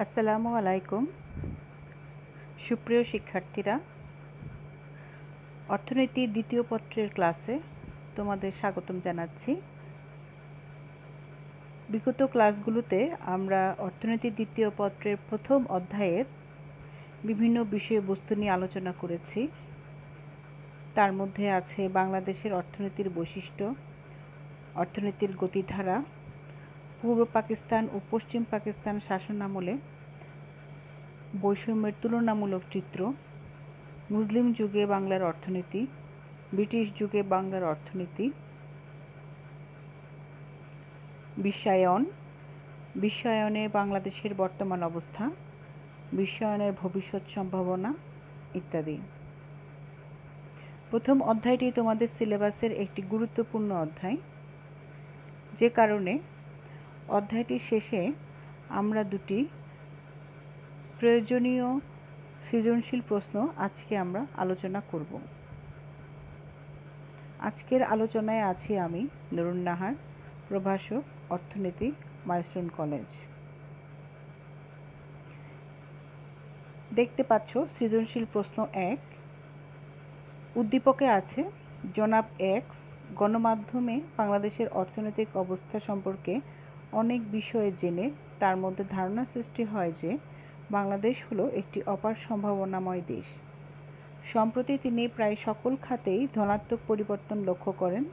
আসসালামু আলাইকুম সুপ্রিয় শিক্ষার্থীরা, অর্থনীতি দ্বিতীয় পত্রের ক্লাসে তোমাদের স্বাগতম জানাচ্ছি। বিগত ক্লাসগুলোতে আমরা অর্থনীতি দ্বিতীয় পত্রের প্রথম অধ্যায়ের বিভিন্ন বিষয়বস্তু নিয়ে আলোচনা করেছি। তার মধ্যে আছে বাংলাদেশের অর্থনীতির বৈশিষ্ট্য, অর্থনীতির গতিধারা, পূর্ব পাকিস্তান ও পশ্চিম পাকিস্তান শাসনামলে বৈষম্যের তুলনামূলক চিত্র, মুসলিম যুগে বাংলার অর্থনীতি, ব্রিটিশ যুগে বাংলার অর্থনীতি, বিশ্বায়নে বাংলাদেশের বর্তমান অবস্থা, বিশ্বায়নের ভবিষ্যৎ সম্ভাবনা ইত্যাদি। প্রথম অধ্যায়টি তোমাদের সিলেবাসের একটি গুরুত্বপূর্ণ অধ্যায়, যে কারণে অধ্যায়টির শেষে আমরা দুটি প্রয়োজনীয় সৃজনশীল প্রশ্ন আজকে আমরা আলোচনা করব। আজকের আলোচনায় আছি আমি নুরুন নাহার, প্রভাষক, অর্থনীতি, মাইলস্টোন কলেজ। দেখতে পাচ্ছ সৃজনশীল প্রশ্ন 1। উদ্দীপকে আছে জনাব এক্স গণমাধ্যমে বাংলাদেশের অর্থনৈতিক অবস্থা সম্পর্কে অনেক বিষয়ে জেনে তার মধ্যে ধারণা সৃষ্টি হয় যে বাংলাদেশ হলো একটি অপার সম্ভাবনাময় দেশ। সম্প্রতি তিনি প্রায় সকল খাতেই ধনাত্মক পরিবর্তন লক্ষ্য করেন,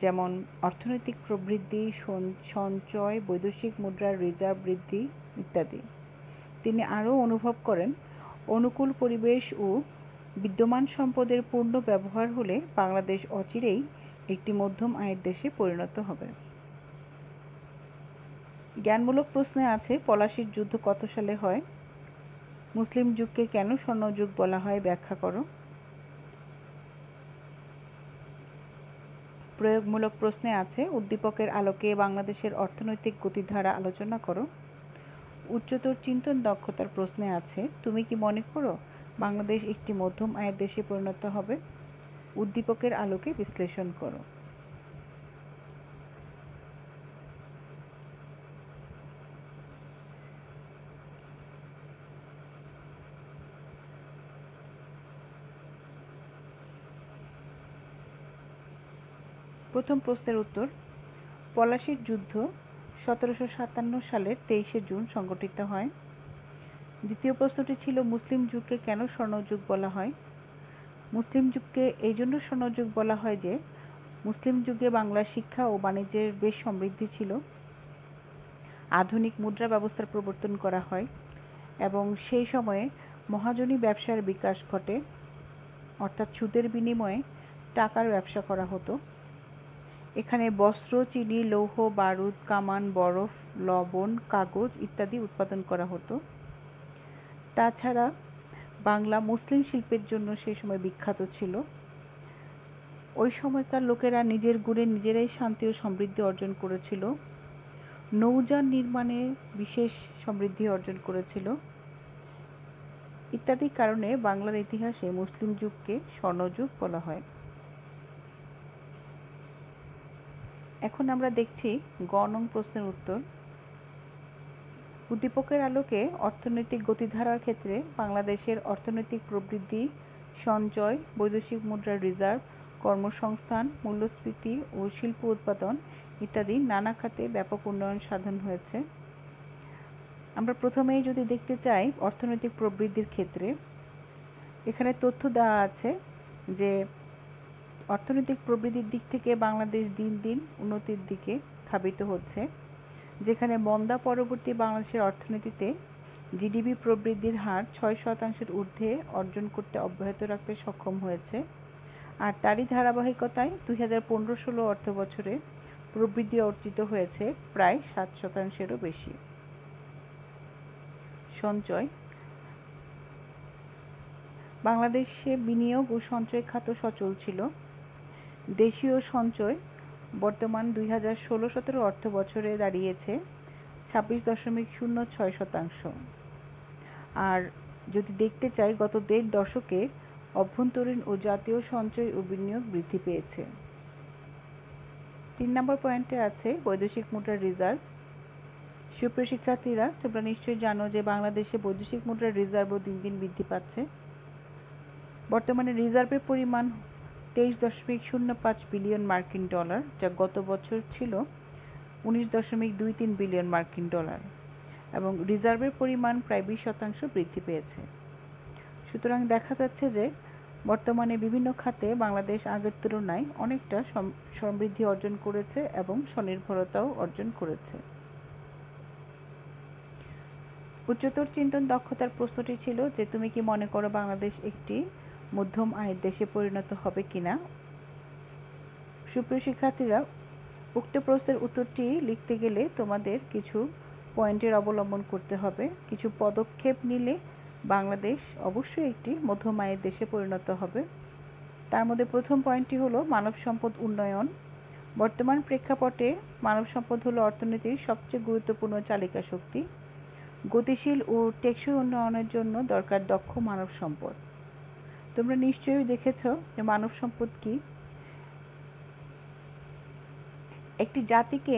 যেমন অর্থনৈতিক প্রবৃদ্ধি, সঞ্চয়, বৈদেশিক মুদ্রার রিজার্ভ বৃদ্ধি ইত্যাদি। তিনি আরও অনুভব করেন, অনুকূল পরিবেশ ও বিদ্যমান সম্পদের পূর্ণ ব্যবহার হলে বাংলাদেশ অচিরেই একটি মধ্যম আয়ের দেশে পরিণত হবে। জ্ঞানমূলক প্রশ্নে আছে পলাশীর যুদ্ধ কত সালে হয়? মুসলিম যুগকে কেন স্বর্ণযুগ বলা হয় ব্যাখ্যা করো। প্রয়োগমূলক প্রশ্নে আছে উদ্দীপকের আলোকে বাংলাদেশের অর্থনৈতিক গতিধারা আলোচনা করো। উচ্চতর চিন্তন দক্ষতার প্রশ্নে আছে তুমি কি মনে করো বাংলাদেশ একটি মধ্যম আয়ের দেশে পরিণত হবে? উদ্দীপকের আলোকে বিশ্লেষণ করো। প্রথম প্রশ্নের উত্তর, পলাশীর যুদ্ধ 1757 সালের 23শে জুন সংঘটিত হয়। দ্বিতীয় প্রশ্নটি ছিল মুসলিম যুগকে কেন স্বর্ণযুগ বলা হয়? মুসলিম যুগকে এই জন্য স্বর্ণযুগ বলা হয় যে মুসলিম যুগে বাংলার শিক্ষা ও বাণিজ্যের বেশ সমৃদ্ধি ছিল। আধুনিক মুদ্রা ব্যবস্থার প্রবর্তন করা হয় এবং সেই সময়ে মহাজনী ব্যবসার বিকাশ ঘটে, অর্থাৎ সুদের বিনিময়ে টাকার ব্যবসা করা হতো। এখানে বস্ত্র, চিনি, লৌহ, বারুদ, কামান, বরফ, লবণ, কাগজ ইত্যাদি উৎপাদন করা হতো। তাছাড়া বাংলা মুসলিম শিল্পের জন্য সেই সময় বিখ্যাত ছিল। ওই সময়কার লোকেরা নিজের গুণে নিজেরাই শান্তি ও সমৃদ্ধি অর্জন করেছিল। নৌযান নির্মাণে বিশেষ সমৃদ্ধি অর্জন করেছিল ইত্যাদি কারণে বাংলার ইতিহাসে মুসলিম যুগকে স্বর্ণযুগ বলা হয়। এখন আমরা দেখছি গ নং প্রশ্নের উত্তর। উদ্দীপকের আলোকে অর্থনৈতিক গতিধারার ক্ষেত্রে বাংলাদেশের অর্থনৈতিক প্রবৃদ্ধি, সঞ্চয়, বৈদেশিক মুদ্রার রিজার্ভ, কর্মসংস্থান, মূল্যস্ফীতি ও শিল্প উৎপাদন ইত্যাদি নানা খাতে ব্যাপক উন্নয়ন সাধন হয়েছে। আমরা প্রথমেই যদি দেখতে চাই অর্থনৈতিক প্রবৃদ্ধির ক্ষেত্রে, এখানে তথ্য দেওয়া আছে যে অর্থনৈতিক প্রবৃদ্ধির দিক থেকে বাংলাদেশ দিন দিন উন্নতির দিকে ধাবিত হচ্ছে, যেখানে মন্দা পরবর্তী বাংলাদেশের অর্থনীতিতে জিডিপি প্রবৃদ্ধির হার 6% ঊর্ধ্বে অর্জন করতে অব্যাহত রাখতে সক্ষম হয়েছে। আর তারই ধারাবাহিকতায় 2015-16 অর্থবছরে প্রবৃদ্ধি অর্জিত হয়েছে প্রায় 7%-এরও বেশি। সঞ্চয়, বাংলাদেশে বিনিয়োগ ও সঞ্চয় খাত সচল ছিল। দেশীয় সঞ্চয় বর্তমান 2016-17 অর্থবছরে দাঁড়িয়েছে 26.06%। আর যদি দেখতে চাই গত 1.5 দশকে অভ্যন্তরীণ ও জাতীয় সঞ্চয় ও বিনিয়োগ বৃদ্ধি পেয়েছে। 3 নম্বর পয়েন্টে আছে বৈদেশিক মুদ্রার রিজার্ভ। সুপ্রিয় শিক্ষার্থীরা, তোমরা নিশ্চয়ই জানো যে বাংলাদেশে বৈদেশিক মুদ্রার রিজার্ভও দিন দিন বৃদ্ধি পাচ্ছে। বর্তমানে রিজার্ভের পরিমাণ 23.05 বিলিয়ন মার্কিন ডলার, যা গত বছর ছিল 19.23 বিলিয়ন মার্কিন ডলার, এবং রিজার্ভের পরিমাণ প্রায় 20% বৃদ্ধি পেয়েছে। সুতরাং দেখা যাচ্ছে যে বর্তমানে বিভিন্ন খাতে বাংলাদেশ আগের তুলনায় অনেকটা সমৃদ্ধি অর্জন করেছে এবং স্বনির্ভরতাও অর্জন করেছে। উচ্চতর চিন্তন দক্ষতার প্রশ্নটি ছিল যে তুমি কি মনে করো বাংলাদেশ একটি মধ্যম আয়ের দেশে পরিণত হবে কিনা। সুপ্রিয় শিক্ষার্থীরা, উক্ত প্রশ্নের উত্তরটি লিখতে গেলে তোমাদের কিছু পয়েন্টের অবলম্বন করতে হবে। কিছু পদক্ষেপ নিলে বাংলাদেশ অবশ্যই একটি মধ্যম আয়ের দেশে পরিণত হবে। তার মধ্যে প্রথম পয়েন্টটি হলো মানব সম্পদ উন্নয়ন। বর্তমান প্রেক্ষাপটে মানব সম্পদ হলো অর্থনীতির সবচেয়ে গুরুত্বপূর্ণ চালিকা শক্তি। গতিশীল ও টেকসই উন্নয়নের জন্য দরকার দক্ষ মানব সম্পদ। তোমরা নিশ্চয়ই দেখেছ যে মানব সম্পদ কি। একটি জাতিকে,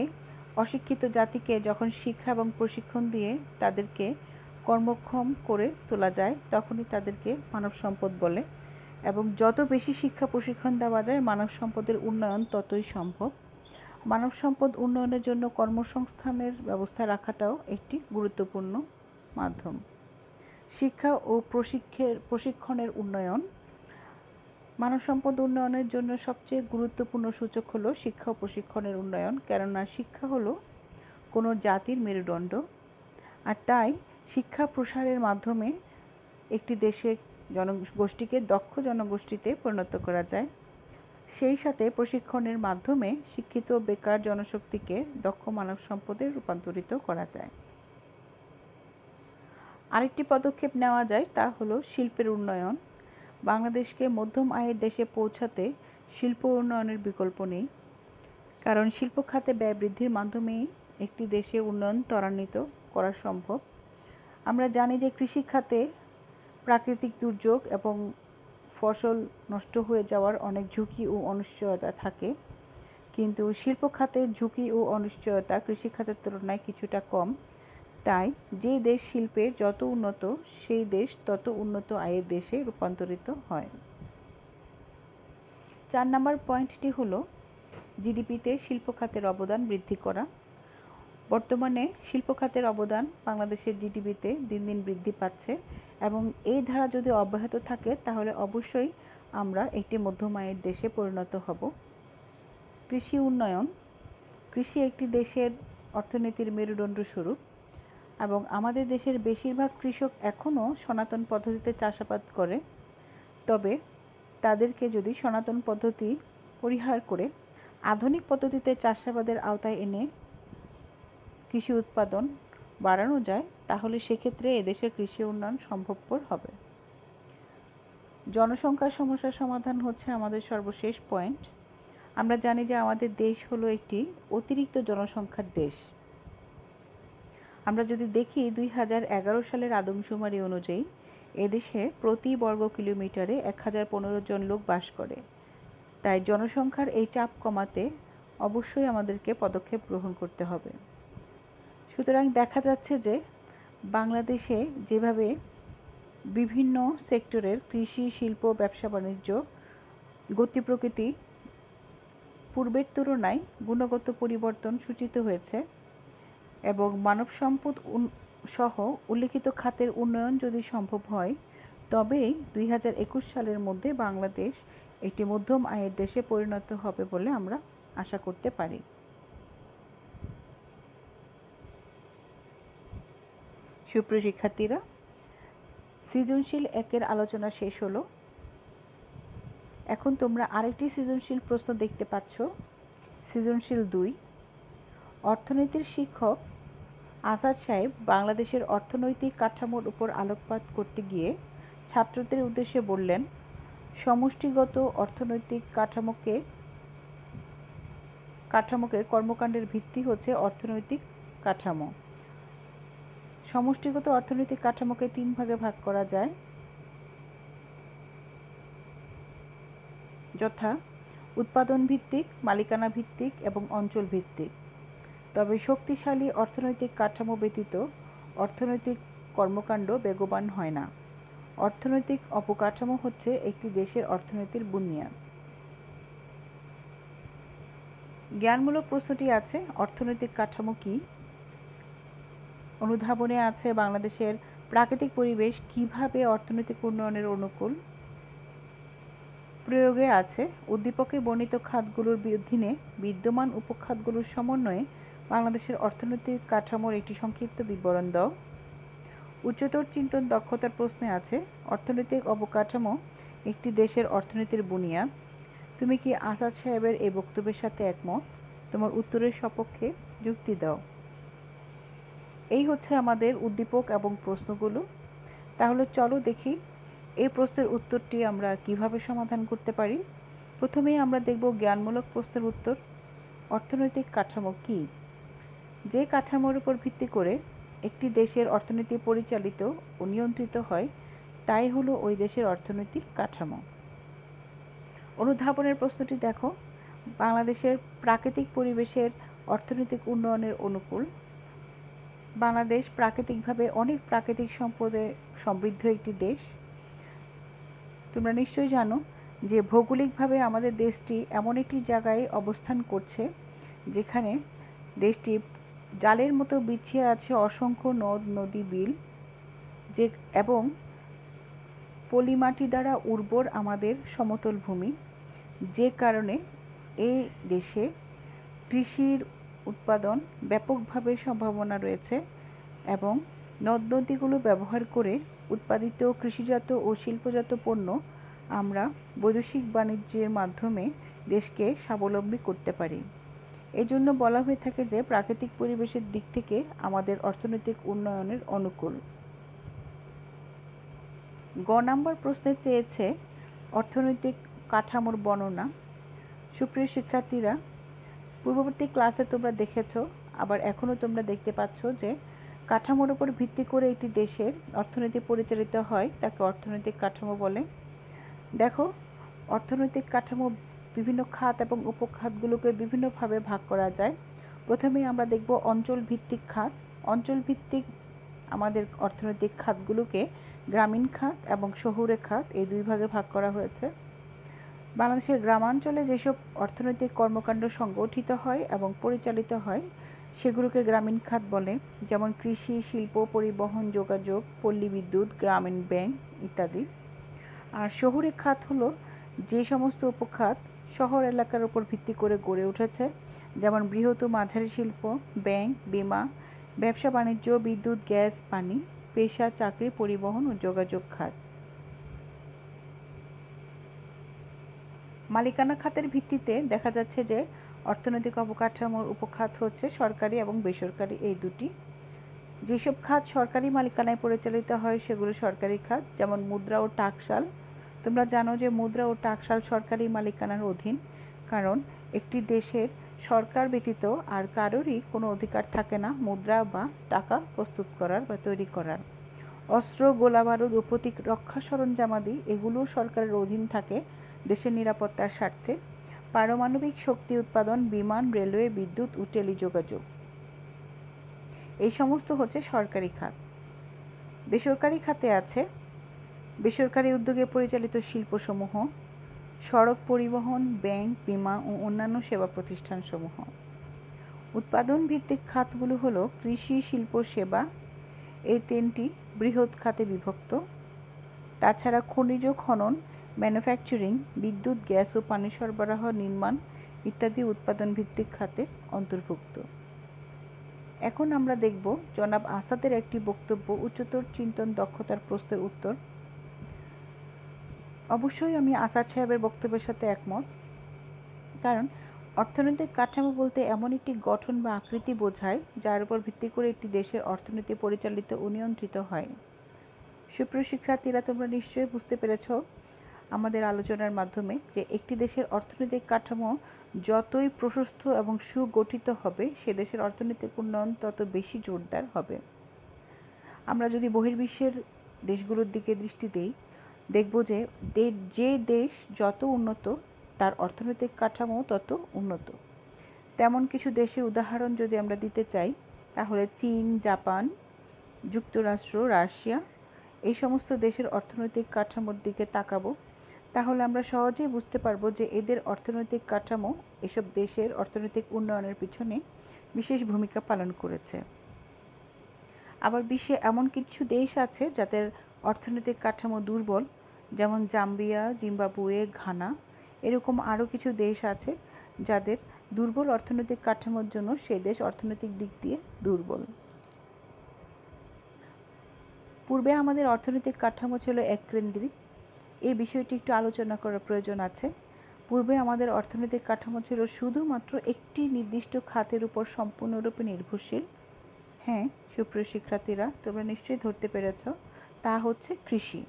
অশিক্ষিত জাতিকে যখন শিক্ষা এবং প্রশিক্ষণ দিয়ে তাদেরকে কর্মক্ষম করে তোলা যায়, তখনই তাদেরকে মানব সম্পদ বলে। এবং যত বেশি শিক্ষা প্রশিক্ষণ দেওয়া যায়, মানব সম্পদের উন্নয়ন ততই সম্ভব। মানব সম্পদ উন্নয়নের জন্য কর্মসংস্থানের ব্যবস্থা রাখাটাও একটি গুরুত্বপূর্ণ মাধ্যম। শিক্ষা ও প্রশিক্ষণের উন্নয়ন। মানব সম্পদ উন্নয়নের জন্য সবচেয়ে গুরুত্বপূর্ণ সূচক হলো শিক্ষা ও প্রশিক্ষণের উন্নয়ন, কেননা শিক্ষা হলো কোনো জাতির মেরুদণ্ড। আর তাই শিক্ষা প্রসারের মাধ্যমে একটি দেশের জনগোষ্ঠীকে দক্ষ জনগোষ্ঠীতে পরিণত করা যায়। সেই সাথে প্রশিক্ষণের মাধ্যমে শিক্ষিত বেকার জনশক্তিকে দক্ষ মানব সম্পদে রূপান্তরিত করা যায়। আরেকটি পদক্ষেপ নেওয়া যায়, তা হলো শিল্পের উন্নয়ন। বাংলাদেশকে মধ্যম আয়ের দেশে পৌঁছাতে শিল্প উন্নয়নের বিকল্প নেই, কারণ শিল্প খাতে ব্যয় বৃদ্ধির মাধ্যমেই একটি দেশে উন্নয়ন ত্বরান্বিত করা সম্ভব। আমরা জানি যে কৃষি খাতে প্রাকৃতিক দুর্যোগ এবং ফসল নষ্ট হয়ে যাওয়ার অনেক ঝুঁকি ও অনিশ্চয়তা থাকে, কিন্তু শিল্প খাতে ঝুঁকি ও অনিশ্চয়তা কৃষি খাতের তুলনায় কিছুটা কম। তাই যে দেশ শিল্পে যত উন্নত, সেই দেশ তত উন্নত আয়ের দেশে রূপান্তরিত হয়। 4 নম্বর পয়েন্টটি হলো জিডিপিতে শিল্প খাতের অবদান বৃদ্ধি করা। বর্তমানে শিল্প খাতের অবদান বাংলাদেশের জিডিপিতে দিন দিন বৃদ্ধি পাচ্ছে, এবং এই ধারা যদি অব্যাহত থাকে তাহলে অবশ্যই আমরা একটি মধ্যম আয়ের দেশে পরিণত হব। কৃষি উন্নয়ন। কৃষি একটি দেশের অর্থনীতির মেরুদণ্ড স্বরূপ, এবং আমাদের দেশের বেশিরভাগ কৃষক এখনও সনাতন পদ্ধতিতে চাষাবাদ করে। তবে তাদেরকে যদি সনাতন পদ্ধতি পরিহার করে আধুনিক পদ্ধতিতে চাষাবাদের আওতায় এনে কৃষি উৎপাদন বাড়ানো যায়, তাহলে সেক্ষেত্রে এদেশের কৃষি উন্নয়ন সম্ভবপর হবে। জনসংখ্যার সমস্যার সমাধান হচ্ছে আমাদের সর্বশেষ পয়েন্ট। আমরা জানি যে আমাদের দেশ হলো একটি অতিরিক্ত জনসংখ্যার দেশ। আমরা যদি দেখি 2011 সালের আদমশুমারি অনুযায়ী এদেশে প্রতি বর্গ কিলোমিটারে 1015 জন লোক বাস করে। তাই জনসংখ্যার এই চাপ কমাতে অবশ্যই আমাদেরকে পদক্ষেপ গ্রহণ করতে হবে। সুতরাং দেখা যাচ্ছে যে বাংলাদেশে যেভাবে বিভিন্ন সেক্টরের কৃষি, শিল্প, ব্যবসা বাণিজ্য গতি প্রকৃতি পূর্বের তুলনায় গুণগত পরিবর্তন সূচিত হয়েছে, এবং মানব সম্পদ সহ উল্লিখিত খাতের উন্নয়ন যদি সম্ভব হয়, তবেই 2021 সালের মধ্যে বাংলাদেশ একটি মধ্যম আয়ের দেশে পরিণত হবে বলে আমরা আশা করতে পারি। সুপ্রিয় শিক্ষার্থীরা, সৃজনশীল 1-এর আলোচনা শেষ হলো। এখন তোমরা আরেকটি সৃজনশীল প্রশ্ন দেখতে পাচ্ছ, সৃজনশীল 2। অর্থনীতির শিক্ষক আসাদ সাহেব বাংলাদেশের অর্থনৈতিক কাঠামোর উপর আলোকপাত করতে গিয়ে ছাত্রদের উদ্দেশ্যে বললেন, সমষ্টিগত অর্থনৈতিক কাঠামোকে কর্মকাণ্ডের ভিত্তি হচ্ছে অর্থনৈতিক কাঠামো। সমষ্টিগত অর্থনৈতিক কাঠামোকে 3 ভাগে ভাগ করা যায়, যথা উৎপাদন ভিত্তিক, মালিকানা ভিত্তিক এবং অঞ্চল ভিত্তিক। তবে শক্তিশালী অর্থনৈতিক কাঠামো ব্যতীত অর্থনৈতিক কর্মকাণ্ড বেগবান হয় না। অর্থনৈতিক অবকাঠামো হচ্ছে একটি দেশের অর্থনীতির বুনিয়াদ। জ্ঞানমূলক প্রশ্নটি আছে, অর্থনৈতিক কাঠামো কি? অনুধাবনে আছে বাংলাদেশের প্রাকৃতিক পরিবেশ কিভাবে অর্থনৈতিক উন্নয়নের অনুকূল। প্রয়োগে আছে উদ্দীপকে বর্ণিত খাতগুলোর অধীনে বিদ্যমান উপখাতগুলোর সমন্বয়ে বাংলাদেশের অর্থনৈতিক কাঠামোর একটি সংক্ষিপ্ত বিবরণ দাও। উচ্চতর চিন্তন দক্ষতার প্রশ্নে আছে অর্থনৈতিক অবকাঠামো একটি দেশের অর্থনীতির বুনিয়াদ। তুমি কি আসাদ সাহেবের এই বক্তব্যের সাথে একমত? তোমার উত্তরের সপক্ষে যুক্তি দাও। এই হচ্ছে আমাদের উদ্দীপক এবং প্রশ্নগুলো। তাহলে চলো দেখি এই প্রশ্নের উত্তরটি আমরা কিভাবে সমাধান করতে পারি। প্রথমেই আমরা দেখব জ্ঞানমূলক প্রশ্নের উত্তর। অর্থনৈতিক কাঠামো কি? যে কাঠামোর উপর ভিত্তি করে একটি দেশের অর্থনীতি পরিচালিত ও নিয়ন্ত্রিত হয় তাই হলো ওই দেশের অর্থনৈতিক কাঠামো। অনুধাবনের প্রশ্নটি দেখো, বাংলাদেশের প্রাকৃতিক পরিবেশের অর্থনৈতিক উন্নয়নের অনুকূল। বাংলাদেশ প্রাকৃতিকভাবে অনেক প্রাকৃতিক সম্পদে সমৃদ্ধ একটি দেশ। তোমরা নিশ্চয়ই জানো যে ভৌগোলিকভাবে আমাদের দেশটি এমন একটি জায়গায় অবস্থান করছে যেখানে দেশটি জালের মতো বিছিয়ে আছে অসংখ্য নদ নদী বিল এবং পলিমাটি দ্বারা উর্বর আমাদের সমতল ভূমি, যে কারণে এই দেশে কৃষির উৎপাদন ব্যাপকভাবে সম্ভাবনা রয়েছে এবং নদ নদীগুলো ব্যবহার করে উৎপাদিত কৃষিজাত ও শিল্পজাত পণ্য আমরা বৈদেশিক বাণিজ্যের মাধ্যমে দেশকে স্বাবলম্বী করতে পারি। এজন্য বলা হয়ে থাকে যে প্রাকৃতিক পরিবেশের দিক থেকে আমাদের অর্থনৈতিক উন্নয়নের অনুকূল। গ নম্বর প্রশ্নে চেয়েছে অর্থনৈতিক কাঠামোর বর্ণনা। সুপ্রিয় শিক্ষার্থীরা, পূর্ববর্তী ক্লাসে তোমরা দেখেছো, আবার এখনও তোমরা দেখতে পাচ্ছ যে কাঠামোর উপর ভিত্তি করে একটি দেশের অর্থনীতি পরিচালিত হয় তাকে অর্থনৈতিক কাঠামো বলে। দেখো, অর্থনৈতিক কাঠামো বিভিন্ন খাত এবং উপখাতগুলোকে বিভিন্নভাবে ভাগ করা যায়। প্রথমেই আমরা দেখব অঞ্চল ভিত্তিক খাত। অঞ্চল ভিত্তিক আমাদের অর্থনৈতিক খাতগুলোকে গ্রামীণ খাত এবং শহুরে খাত এই দুই ভাগে ভাগ করা হয়েছে। বাংলাদেশের গ্রামাঞ্চলে যেসব অর্থনৈতিক কর্মকাণ্ড সংগঠিত হয় এবং পরিচালিত হয় সেগুলোকে গ্রামীণ খাত বলে, যেমন কৃষি, শিল্প, পরিবহন, যোগাযোগ, পল্লী বিদ্যুৎ, গ্রামীণ ব্যাংক ইত্যাদি। আর শহুরে খাত হলো যে সমস্ত উপখাত শহর এলাকার উপর ভিত্তি করে গড়ে উঠেছে, যেমন বৃহৎ ও মাঝারি শিল্প, ব্যাংক, বীমা, ব্যবসা বাণিজ্য, বিদ্যুৎ, গ্যাস, পানি, পেশা, চাকরি, পরিবহন ও যোগাযোগ খাত। মালিকানা খাতের ভিত্তিতে দেখা যাচ্ছে যে অর্থনৈতিক অবকাঠামোর উপখাত হচ্ছে সরকারি এবং বেসরকারি এই দুটি। যেসব খাত সরকারি মালিকানায় পরিচালিত হয় সেগুলো সরকারি খাত, যেমন মুদ্রা ও টাকশাল। তোমরা জানো যে মুদ্রা ও টাকশাল সরকারি মালিকানার অধীন, কারণ একটি দেশের সরকার ব্যতীত আর কারোরই কোনো অধিকার থাকে না মুদ্রা বা টাকা প্রস্তুত করার বা তৈরি করার। অস্ত্র, গোলাবারুদ ও প্রতিরক্ষা সরঞ্জামাদি এগুলোও সরকারের অধীন থাকে দেশের নিরাপত্তার স্বার্থে। পারমাণবিক শক্তি উৎপাদন, বিমান, রেলওয়ে, বিদ্যুৎ ও টেলিযোগাযোগ এই সমস্ত হচ্ছে সরকারি খাত। বেসরকারি খাতে আছে বেসরকারি উদ্যোগে পরিচালিত শিল্পসমূহ, সড়ক পরিবহন, ব্যাংক, বীমা ও অন্যান্য সেবা প্রতিষ্ঠানসমূহ। উৎপাদন ভিত্তিক খাতগুলো হলো কৃষি, শিল্প, সেবা, এই তিনটি বৃহৎ খাতে বিভক্ত। তাছাড়া খনিজ খনন, ম্যানুফ্যাকচারিং, বিদ্যুৎ, গ্যাস ও পানি সরবরাহ, নির্মাণ ইত্যাদি উৎপাদন ভিত্তিক খাতে অন্তর্ভুক্ত। এখন আমরা দেখব জনাব আসাদের একটি বক্তব্য, উচ্চতর চিন্তন দক্ষতার প্রশ্নের উত্তর। অবশ্যই আমি আসাদ সাহেবের বক্তব্যের সাথে একমত, কারণ অর্থনৈতিক কাঠামো বলতে এমন একটি গঠন বা আকৃতি বোঝায় যার উপর ভিত্তি করে একটি দেশের অর্থনীতি পরিচালিত ও নিয়ন্ত্রিত হয়। সুপ্রিয় শিক্ষার্থীরা, তোমরা নিশ্চয়ই বুঝতে পেরেছ আমাদের আলোচনার মাধ্যমে যে একটি দেশের অর্থনৈতিক কাঠামো যতই প্রশস্ত এবং সুগঠিত হবে সে দেশের অর্থনৈতিক উন্নয়ন তত বেশি জোরদার হবে। আমরা যদি বহির্বিশ্বের দেশগুলোর দিকে দৃষ্টি দিই, দেখব যে যে দেশ যত উন্নত তার অর্থনৈতিক কাঠামো তত উন্নত। তেমন কিছু দেশের উদাহরণ যদি আমরা দিতে চাই, তাহলে চীন, জাপান, যুক্তরাষ্ট্র, রাশিয়া এই সমস্ত দেশের অর্থনৈতিক কাঠামোর দিকে তাকাবো, তাহলে আমরা সহজেই বুঝতে পারবো যে এদের অর্থনৈতিক কাঠামো এসব দেশের অর্থনৈতিক উন্নয়নের পিছনে বিশেষ ভূমিকা পালন করেছে। আবার বিশ্বে এমন কিছু দেশ আছে যাদের অর্থনৈতিক কাঠামো দুর্বল, যেমন জাম্বিয়া, জিম্বাবুয়ে, ঘানা। এরকম আরও কিছু দেশ আছে যাদের দুর্বল অর্থনৈতিক কাঠামোর জন্য সেই দেশ অর্থনৈতিক দিক দিয়ে দুর্বল। পূর্বে আমাদের অর্থনৈতিক কাঠামো ছিল এককেন্দ্রিক। এই বিষয়টি একটু আলোচনা করার প্রয়োজন আছে। পূর্বে আমাদের অর্থনৈতিক কাঠামো ছিল শুধুমাত্র একটি নির্দিষ্ট খাতের উপর সম্পূর্ণরূপে নির্ভরশীল। হ্যাঁ, সুপ্রিয় শিক্ষার্থীরা, তোমরা নিশ্চয়ই ধরতে পেরেছ, তা হচ্ছে কৃষি।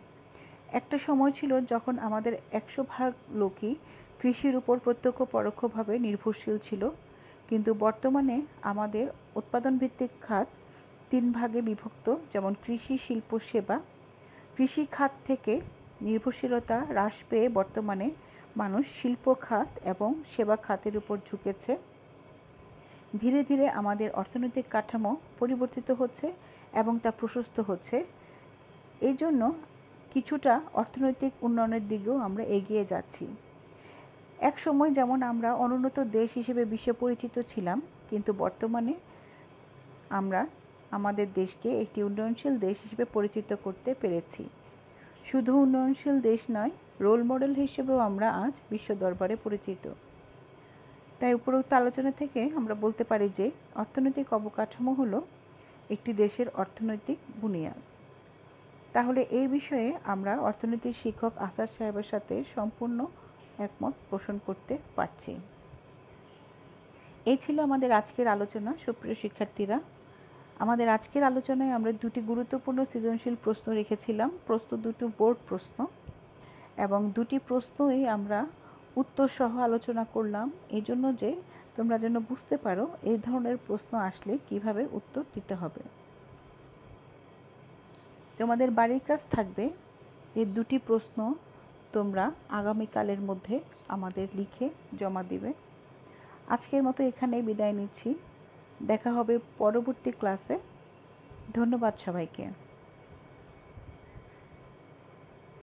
একটা সময় ছিল যখন আমাদের 100% লোকই কৃষির উপর প্রত্যক্ষ পরোক্ষভাবে নির্ভরশীল ছিল, কিন্তু বর্তমানে আমাদের উৎপাদনভিত্তিক খাত 3 ভাগে বিভক্ত, যেমন কৃষি, শিল্প, সেবা। কৃষি খাত থেকে নির্ভরশীলতা হ্রাস পেয়ে বর্তমানে মানুষ শিল্প খাত এবং সেবা খাতের উপর ঝুঁকেছে। ধীরে ধীরে আমাদের অর্থনৈতিক কাঠামো পরিবর্তিত হচ্ছে এবং তা প্রশস্ত হচ্ছে। এই জন্য কিছুটা অর্থনৈতিক উন্নয়নের দিকেও আমরা এগিয়ে যাচ্ছি। এক সময় যেমন আমরা অনুন্নত দেশ হিসেবে বিশ্বে পরিচিত ছিলাম, কিন্তু বর্তমানে আমরা আমাদের দেশকে একটি উন্নয়নশীল দেশ হিসেবে পরিচিত করতে পেরেছি। শুধু উন্নয়নশীল দেশ নয়, রোল মডেল হিসেবেও আমরা আজ বিশ্ব দরবারে পরিচিত। তাই উপরোক্ত আলোচনা থেকে আমরা বলতে পারি যে অর্থনৈতিক অবকাঠামো হলো একটি দেশের অর্থনৈতিক বুনিয়াদ। তাহলে এই বিষয়ে আমরা অর্থনীতির শিক্ষক আসাদ সাহেবের সাথে সম্পূর্ণ একমত পোষণ করতে পারছি। এই ছিল আমাদের আজকের আলোচনা। সুপ্রিয় শিক্ষার্থীরা, আমাদের আজকের আলোচনায় আমরা দুটি গুরুত্বপূর্ণ সৃজনশীল প্রশ্ন রেখেছিলাম। প্রশ্ন দুটো বোর্ড প্রশ্ন, এবং দুটি প্রশ্নই আমরা উত্তর সহ আলোচনা করলাম, এই জন্য যে তোমরা যেন বুঝতে পারো এই ধরনের প্রশ্ন আসলে কিভাবে উত্তর দিতে হবে। তোমাদের বাড়ির কাজ থাকবে এই দুটি প্রশ্ন তোমরা আগামীকালের মধ্যে আমাদের লিখে জমা দিবে। আজকের মতো এখানেই বিদায় নিচ্ছি। দেখা হবে পরবর্তী ক্লাসে। ধন্যবাদ সবাইকে।